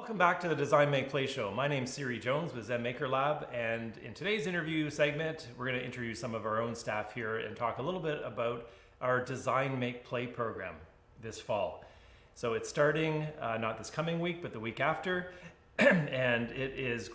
Welcome back to the Design Make Play show. My name's Siri Jones with Zen Maker Lab, and in today's interview segment, we're going to introduce some of our own staff here and talk a little bit about our Design Make Play program this fall. So it's starting not this coming week, but the week after, and it's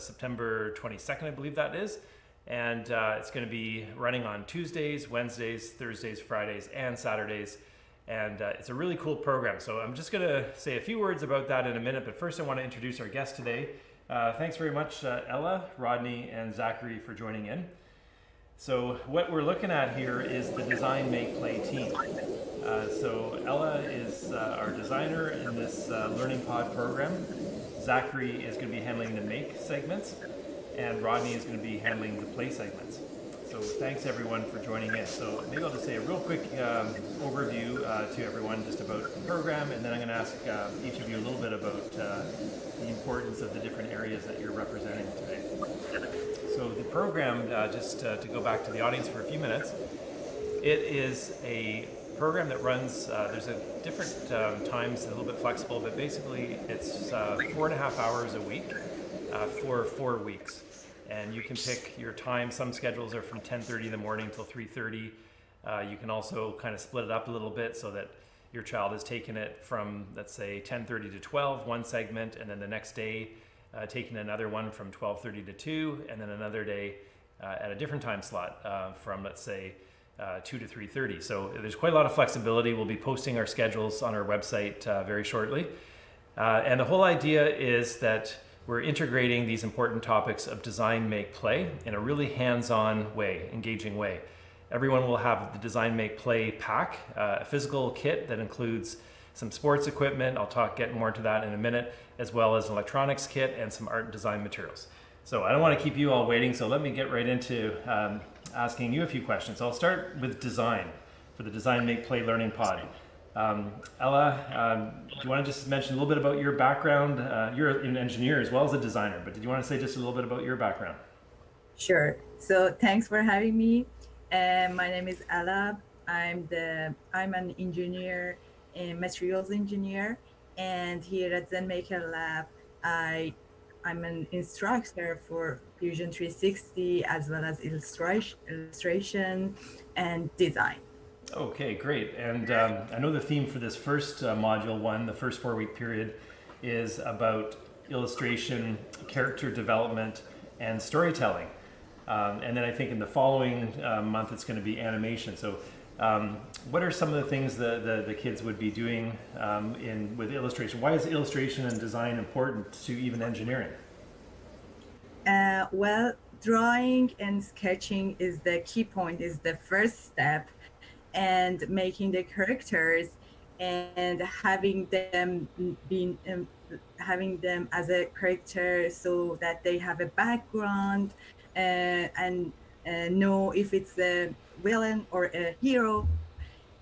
September 22nd, I believe that is, and it's going to be running on Tuesdays, Wednesdays, Thursdays, Fridays, and Saturdays. And it's a really cool program. So I'm just going to say a few words about that in a minute. But first, I want to introduce our guest today. Thanks very much, Ella, Rodney, and Zachary for joining in. So what we're looking at here is the Design Make Play team. So Ella is our designer in this Learning Pod program. Zachary is going to be handling the Make segments. And Rodney is going to be handling the Play segments. So thanks everyone for joining in. So maybe I'll just say a real quick overview to everyone just about the program, and then I'm going to ask each of you a little bit about the importance of the different areas that you're representing today. So the program, just to go back to the audience for a few minutes, it is a program that runs, there's a different times, a little bit flexible, but basically it's 4.5 hours a week for 4 weeks. And you can pick your time. Some schedules are from 10:30 in the morning till 3:30. You can also kind of split it up a little bit so that your child is taking it from, let's say, 10:30 to 12, one segment, and then the next day taking another one from 12:30 to 2, and then another day at a different time slot from, let's say, 2 to 3:30. So there's quite a lot of flexibility. We'll be posting our schedules on our website very shortly. And the whole idea is that we're integrating these important topics of design, make, play in a really hands-on way, engaging way. Everyone will have the Design, Make, Play pack, a physical kit that includes some sports equipment. I'll get more into that in a minute, as well as an electronics kit and some art and design materials. So I don't want to keep you all waiting, so let me get right into asking you a few questions. So I'll start with design for the Design, Make, Play Learning Pod. Ella, do you want to just mention a little bit about your background? You're an engineer as well as a designer, but did you want to say just a little bit about your background? Sure. So thanks for having me. My name is Ella. I'm an engineer, a materials engineer, and here at Zen Maker Lab, I'm an instructor for Fusion 360 as well as illustration and design. Okay, great. And I know the theme for this first module one, the first 4-week period, is about illustration, character development, and storytelling. And then I think in the following month it's going to be animation. So what are some of the things the kids would be doing with illustration? Why is illustration and design important to even engineering? Well, drawing and sketching is the key point, is the first step. And making the characters and having them as a character so that they have a background and know if it's a villain or a hero,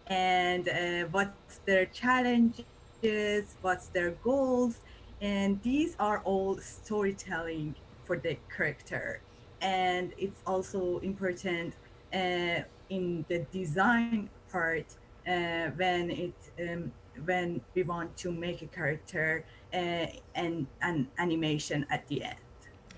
and what's their challenges, what's their goals, and these are all storytelling for the character. And it's also important in the design part when we want to make a character and an animation at the end.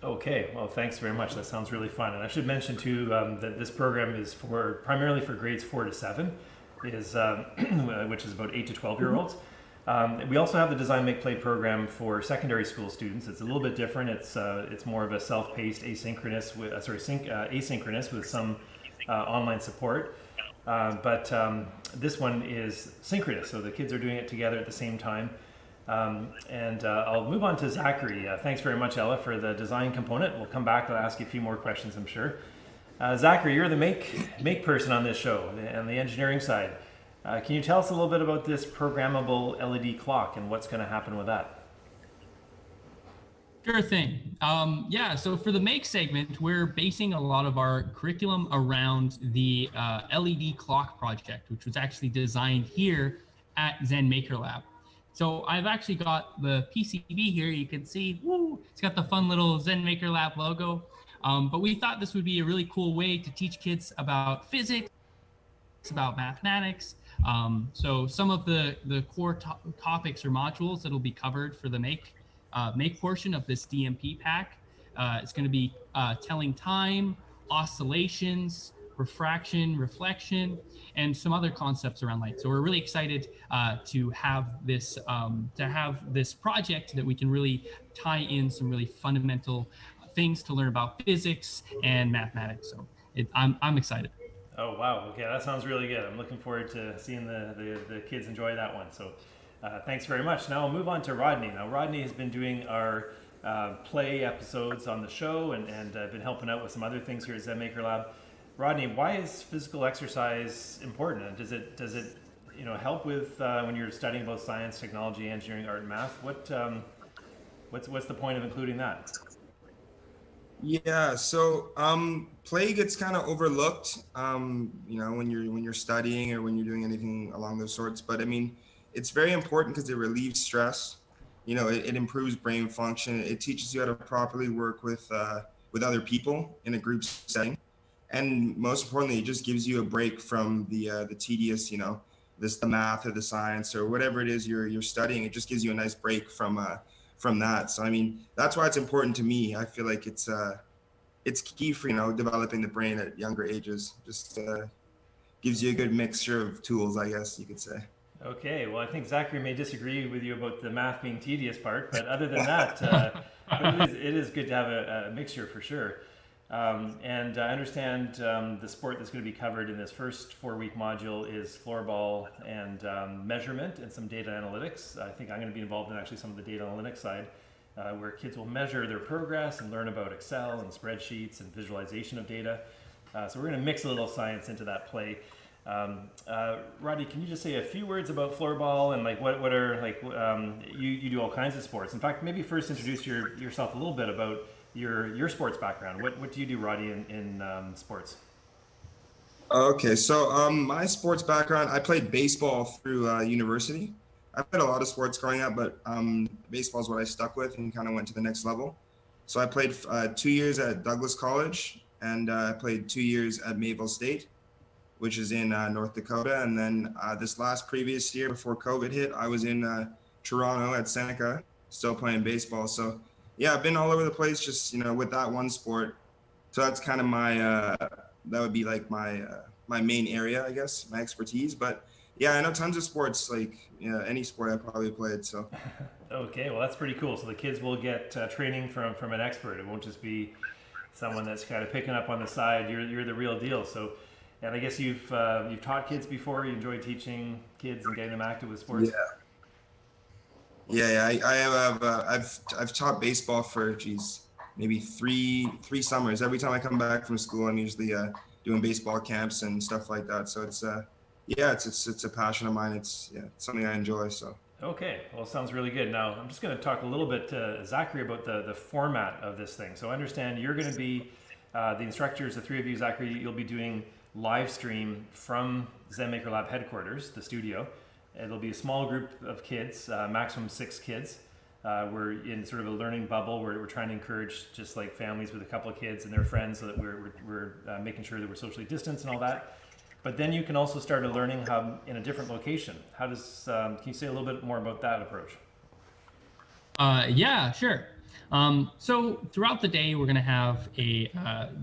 Okay, well, thanks very much. That sounds really fun. And I should mention too that this program is primarily for grades 4 to 7, which is about 8 to 12-year-olds. We also have the Design Make Play program for secondary school students. It's a little bit different. It's more of a self-paced, asynchronous with some online support, but this one is synchronous, so the kids are doing it together at the same time. And I'll move on to Zachary. Thanks very much, Ella, for the design component. We'll come back. I'll ask you a few more questions, I'm sure. Zachary, you're the make person on this show, on the engineering side. Can you tell us a little bit about this programmable LED clock and what's going to happen with that? Sure thing. Yeah, so for the Make segment, we're basing a lot of our curriculum around the LED clock project, which was actually designed here at Zen Maker Lab. So I've actually got the PCB here. You can see, woo, it's got the fun little Zen Maker Lab logo. But we thought this would be a really cool way to teach kids about physics, about mathematics. So some of the core topics or modules that'll be covered for the Make make portion of this DMP pack. It's going to be telling time, oscillations, refraction, reflection, and some other concepts around light. So we're really excited to have this project that we can really tie in some really fundamental things to learn about physics and mathematics. So I'm excited. Oh wow! Okay, that sounds really good. I'm looking forward to seeing the kids enjoy that one. So, thanks very much. Now I'll move on to Rodney. Now Rodney has been doing our play episodes on the show and been helping out with some other things here at Zen Maker Lab. Rodney, why is physical exercise important? And does it help with when you're studying about science, technology, engineering, art, and math? What's the point of including that? Yeah, so play gets kind of overlooked, when you're studying or when you're doing anything along those sorts. But I mean, it's very important because it relieves stress. It improves brain function. It teaches you how to properly work with other people in a group setting, and most importantly, it just gives you a break from the tedious, the math or the science or whatever it is you're studying. It just gives you a nice break from that. So I mean, that's why it's important to me. I feel like it's key for developing the brain at younger ages. Just gives you a good mixture of tools, I guess you could say. Okay, well I think Zachary may disagree with you about the math being tedious part, but other than that, it is good to have a mixture for sure. And I understand the sport that's going to be covered in this first 4-week module is floorball and measurement and some data analytics. I think I'm going to be involved in actually some of the data analytics side, where kids will measure their progress and learn about Excel and spreadsheets and visualization of data. So we're going to mix a little science into that play. Rodney, can you just say a few words about floorball and what are you do all kinds of sports. In fact, maybe first introduce yourself a little bit about your sports background. What do you do, Roddy, in sports? Okay, so my sports background, I played baseball through university. I played a lot of sports growing up, but baseball is what I stuck with and kind of went to the next level. So I played 2 years at Douglas College, and I played 2 years at Mayville State, which is in North Dakota. And then this previous year before COVID hit, I was in Toronto at Seneca, still playing baseball. So yeah, I've been all over the place, just with that one sport. So that's kind of my that would be like my main area, I guess, my expertise. But yeah, I know tons of sports, any sport I probably played. So okay, well that's pretty cool. So the kids will get training from an expert. It won't just be someone that's kind of picking up on the side. You're the real deal. So, and I guess you've taught kids before. You enjoy teaching kids and getting them active with sports. Yeah. I've taught baseball for maybe three summers. Every time I come back from school, I'm usually doing baseball camps and stuff like that. So it's a passion of mine. It's something I enjoy. So okay, well, sounds really good. Now I'm just going to talk a little bit to Zachary about the format of this thing. So I understand you're going to be the instructors, the three of you. Zachary, you'll be doing live stream from Zen Maker Lab headquarters, the studio. It'll be a small group of kids, maximum 6 kids. We're in sort of a learning bubble where we're trying to encourage just like families with a couple of kids and their friends, so that we're making sure that we're socially distanced and all that. But then you can also start a learning hub in a different location. How does can you say a little bit more about that approach? Yeah, sure. So throughout the day, we're going to have a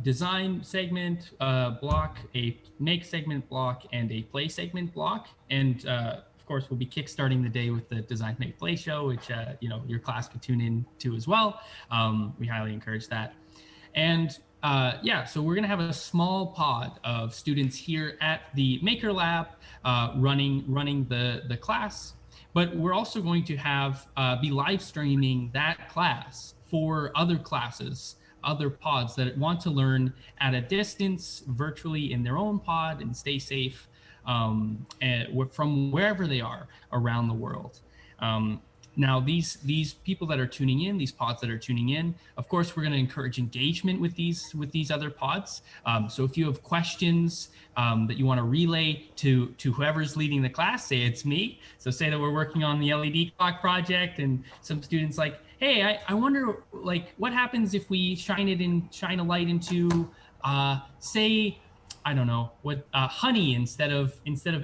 design segment block, a make segment block, and a play segment block. And of course, we'll be kickstarting the day with the Design Make Play show, which your class could tune in to as well. We highly encourage that. And so we're going to have a small pod of students here at the Maker Lab running the class. But we're also going to have be live streaming that class for other classes, other pods that want to learn at a distance virtually in their own pod and stay safe and from wherever they are around the world. Now, these people that are tuning in, these pods that are tuning in, of course, we're going to encourage engagement with these other pods. So if you have questions that you want to relay to whoever's leading the class, say it's me. So say that we're working on the LED clock project, and some students like, hey, I wonder what happens if we shine a light into say, I don't know, honey instead of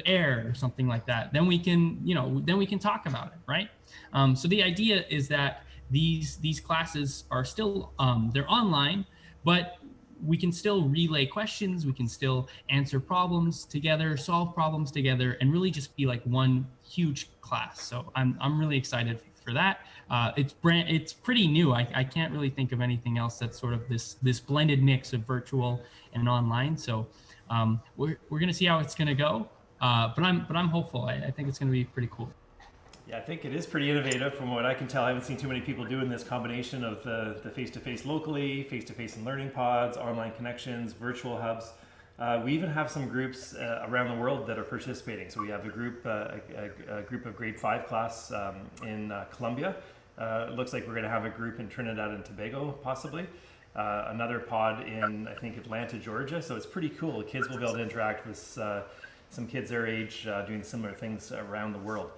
air or something like that. Then we can talk about it, right? So the idea is that these classes are still they're online, but we can still relay questions, we can still answer problems together, solve problems together, and really just be like one huge class. So I'm really excited for that. It's pretty new. I can't really think of anything else that's sort of this blended mix of virtual and online. So we're gonna see how it's gonna go. But I'm hopeful. I think it's gonna be pretty cool. Yeah, I think it is pretty innovative from what I can tell. I haven't seen too many people doing this combination of the face-to-face locally, face-to-face in learning pods, online connections, virtual hubs. We even have some groups around the world that are participating. So we have a group of grade 5 class in Colombia. It looks like we're going to have a group in Trinidad and Tobago, possibly. Another pod in, I think, Atlanta, Georgia. So it's pretty cool. Kids will be able to interact with some kids their age doing similar things around the world.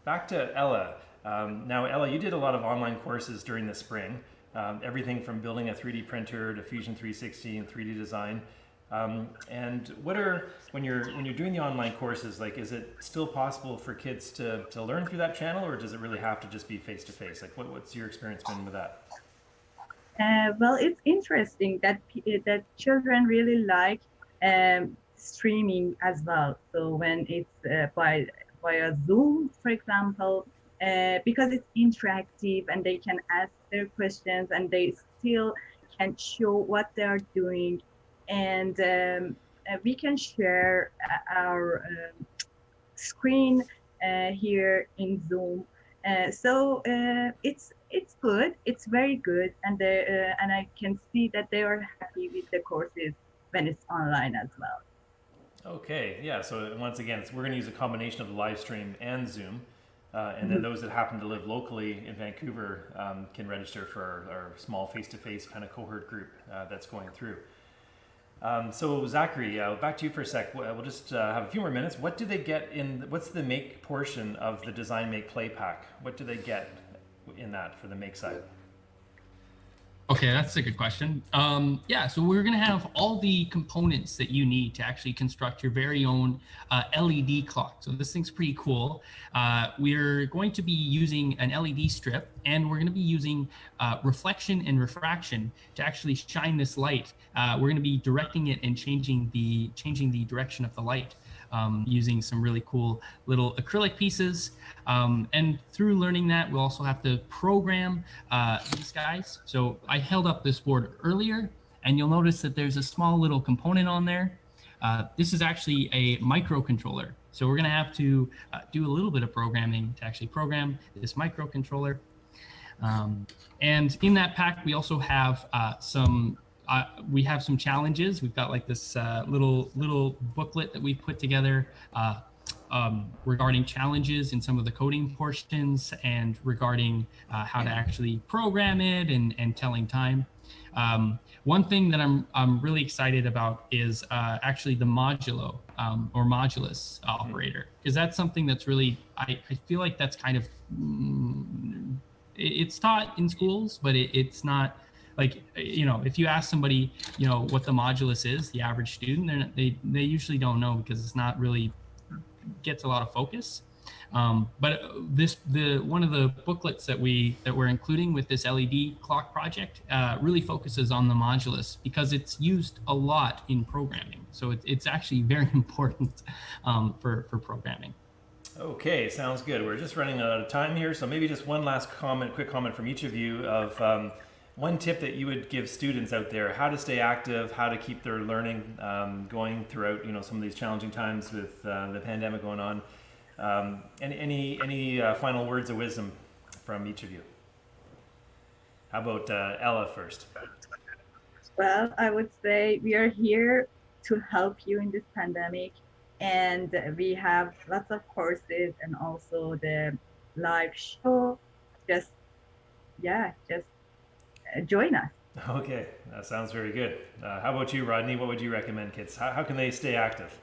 Back to Ella. Now, Ella, you did a lot of online courses during the spring. Everything from building a 3D printer to Fusion 360 and 3D design. And when you're doing the online courses, like, is it still possible for kids to learn through that channel, or does it really have to just be face to face? Like, what's your experience been with that? Well, it's interesting that children really like streaming as well. So when it's via Zoom, for example, because it's interactive and they can ask their questions and they still can show what they are doing, and we can share our screen here in Zoom. So it's good. It's very good, and I can see that they are happy with the courses when it's online as well. Okay, yeah. So once again, we're going to use a combination of the live stream and Zoom, and then those that happen to live locally in Vancouver can register for our small face-to-face kind of cohort group that's going through. So Zachary, back to you for a sec. We'll just have a few more minutes. What do they get what's the make portion of the DesignMakePlay pack? What do they get in that for the make side? Okay, that's a good question. Yeah, so we're going to have all the components that you need to actually construct your very own LED clock. So this thing's pretty cool. We're going to be using an LED strip, and we're going to be using reflection and refraction to actually shine this light. We're going to be directing it and changing the direction of the light. Using some really cool little acrylic pieces. And through learning that, we'll also have to program these guys. So I held up this board earlier, and you'll notice that there's a small little component on there. This is actually a microcontroller. So we're gonna have to do a little bit of programming to actually program this microcontroller. And in that pack, we also have some challenges. We've got like this little booklet that we've put together regarding challenges in some of the coding portions and regarding how to actually program it and telling time. One thing that I'm really excited about is actually the modulo or modulus operator, because that's something that's really, I feel like that's kind of, it's taught in schools, but it's not, like, you know, if you ask somebody, you know, what the modulus is, the average student, they usually don't know, because it's not really gets a lot of focus. But one of the booklets that we're including with this LED clock project really focuses on the modulus, because it's used a lot in programming. So it's actually very important for programming. Okay, sounds good. We're just running out of time here, so maybe just one last quick comment from each of you of one tip that you would give students out there, how to stay active, how to keep their learning going throughout, you know, some of these challenging times with the pandemic going on. Any final words of wisdom from each of you? How about Ella first? Well, I would say we are here to help you in this pandemic, and we have lots of courses and also the live show. Just join us. Okay, that sounds very good. How about you, Rodney? What would you recommend kids? How can they stay active?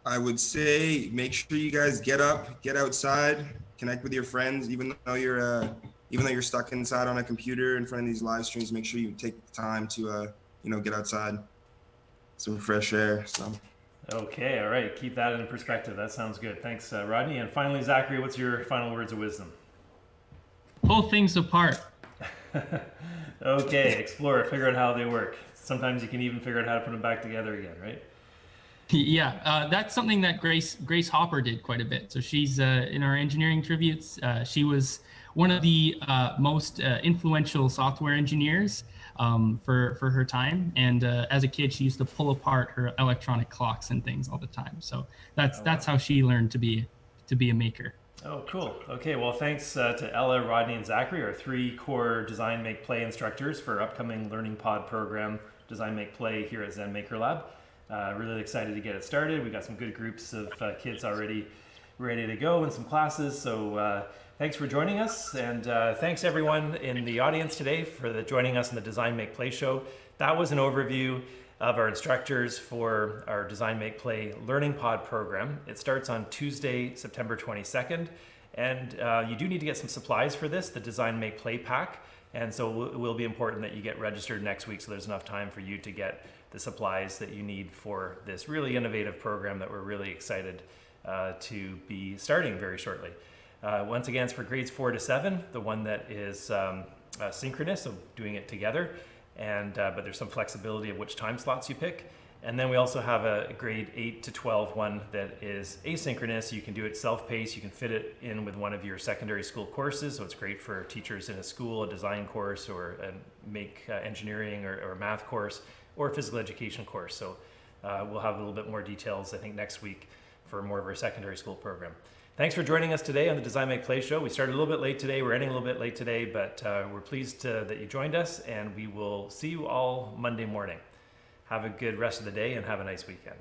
I would say make sure you guys get up, get outside, connect with your friends. Even though you're stuck inside on a computer in front of these live streams, make sure you take the time to get outside, some fresh air. So. Okay, all right. Keep that in perspective. That sounds good. Thanks, Rodney. And finally, Zachary, what's your final words of wisdom? pull things apart. Okay, explore, figure out how they work. Sometimes you can even figure out how to put them back together again, right? Yeah, that's something that Grace Hopper did quite a bit. So she's in our engineering tributes. She was one of the most influential software engineers for her time. And as a kid, she used to pull apart her electronic clocks and things all the time. So that's how she learned to be a maker. Oh, cool. Okay, well, thanks to Ella, Rodney, and Zachary, our 3 core Design Make Play instructors for upcoming Learning Pod program, Design Make Play here at Zen Maker Lab. Really excited to get it started. We got some good groups of kids already ready to go in some classes. So thanks for joining us, and thanks everyone in the audience today for joining us in the Design Make Play show. That was an overview of our instructors for our Design Make Play Learning Pod program. It starts on Tuesday, September 22nd, and you do need to get some supplies for this, the Design Make Play pack, and so it will be important that you get registered next week so there's enough time for you to get the supplies that you need for this really innovative program that we're really excited to be starting very shortly. Once again, it's for grades 4 to 7, the one that is synchronous, so doing it together. But there's some flexibility of which time slots you pick. And then we also have a grade 8 to 12 one that is asynchronous. You can do it self-paced. You can fit it in with one of your secondary school courses. So it's great for teachers in a school, a design course, or a make engineering or math course, or a physical education course. So we'll have a little bit more details, I think, next week for more of our secondary school program. Thanks for joining us today on the Design Make Play show. We started a little bit late today. We're ending a little bit late today, but we're pleased that you joined us, and we will see you all Monday morning. Have a good rest of the day and have a nice weekend.